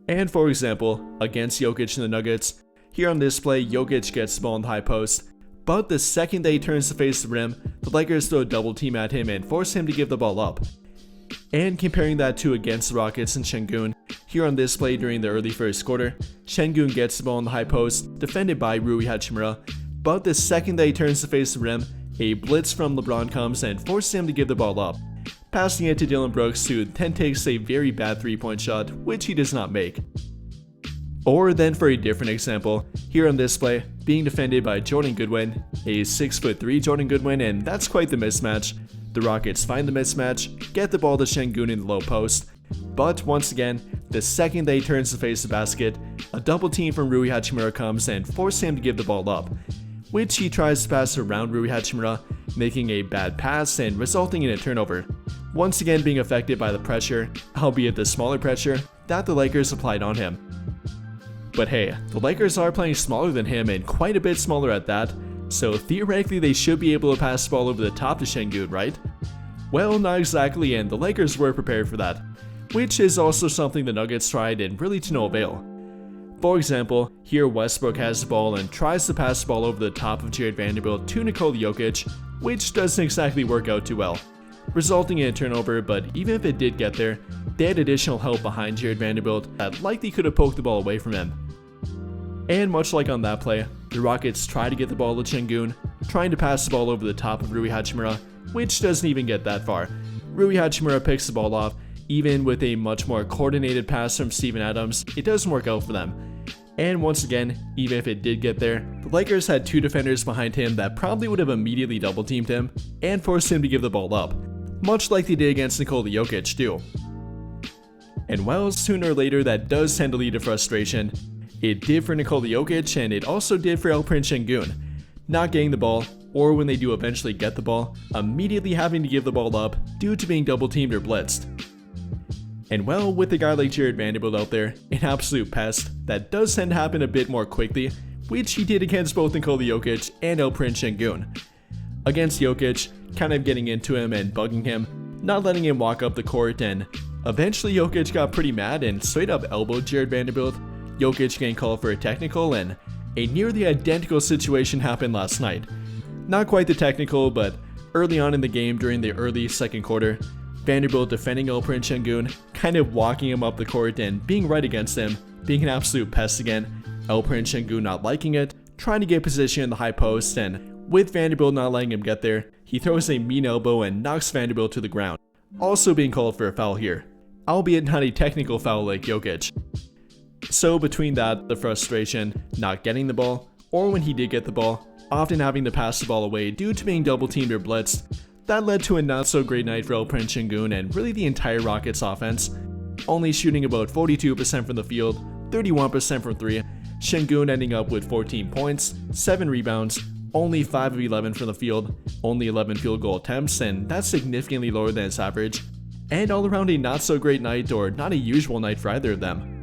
And for example, against Jokic and the Nuggets, here on this play, Jokic gets the ball in the high post, but the second that he turns to face the rim, the Lakers throw a double team at him and force him to give the ball up. And comparing that to against the Rockets and Sengun, here on this play during the early first quarter, Sengun gets the ball in the high post, defended by Rui Hachimura, but the second that he turns to face the rim, a blitz from LeBron comes and forces him to give the ball up, passing it to Dillon Brooks, who then takes a very bad 3-point shot, which he does not make. Or then for a different example, here on this play, being defended by Jordan Goodwin, a 6'3" Jordan Goodwin, and that's quite the mismatch. The Rockets find the mismatch, get the ball to Sengun in the low post, but once again, the second that he turns to face the basket, a double team from Rui Hachimura comes and forces him to give the ball up, which he tries to pass around Rui Hachimura, making a bad pass and resulting in a turnover. Once again being affected by the pressure, albeit the smaller pressure, that the Lakers applied on him. But hey, the Lakers are playing smaller than him and quite a bit smaller at that, so theoretically they should be able to pass the ball over the top to Sengun, right? Well, not exactly, and the Lakers were prepared for that, which is also something the Nuggets tried and really to no avail. For example, here Westbrook has the ball and tries to pass the ball over the top of Jared Vanderbilt to Nikola Jokic, which doesn't exactly work out too well, resulting in a turnover. But even if it did get there, they had additional help behind Jared Vanderbilt that likely could have poked the ball away from him. And much like on that play, the Rockets try to get the ball to Sengun, trying to pass the ball over the top of Rui Hachimura, which doesn't even get that far. Rui Hachimura picks the ball off. Even with a much more coordinated pass from Steven Adams, it doesn't work out for them. And once again, even if it did get there, the Lakers had two defenders behind him that probably would have immediately double teamed him and forced him to give the ball up, much like they did against Nikola Jokic too. And well, sooner or later that does tend to lead to frustration. It did for Nikola Jokic, and it also did for Alperen Sengun, not getting the ball, or when they do eventually get the ball, immediately having to give the ball up due to being double teamed or blitzed. And well, with a guy like Jared Vanderbilt out there, an absolute pest, that does tend to happen a bit more quickly, which he did against both Nikola Jokic and Alperen Sengun. Against Jokic, kind of getting into him and bugging him, not letting him walk up the court, and eventually Jokic got pretty mad and straight up elbowed Jared Vanderbilt, Jokic getting called for a technical, and a nearly identical situation happened last night. Not quite the technical, but early on in the game during the early second quarter, Vanderbilt defending Alperen Sengun, kind of walking him up the court and being right against him, being an absolute pest again. Alperen Sengun not liking it, trying to get position in the high post, and with Vanderbilt not letting him get there, he throws a mean elbow and knocks Vanderbilt to the ground, also being called for a foul here, albeit not a technical foul like Jokic. So between that, the frustration, not getting the ball, or when he did get the ball, often having to pass the ball away due to being double teamed or blitzed, that led to a not so great night for Alperen Sengun and really the entire Rockets offense, only shooting about 42% from the field, 31% from 3, Sengun ending up with 14 points, 7 rebounds, only 5 of 11 from the field, only 11 field goal attempts, and that's significantly lower than his average, and all around a not so great night or not a usual night for either of them.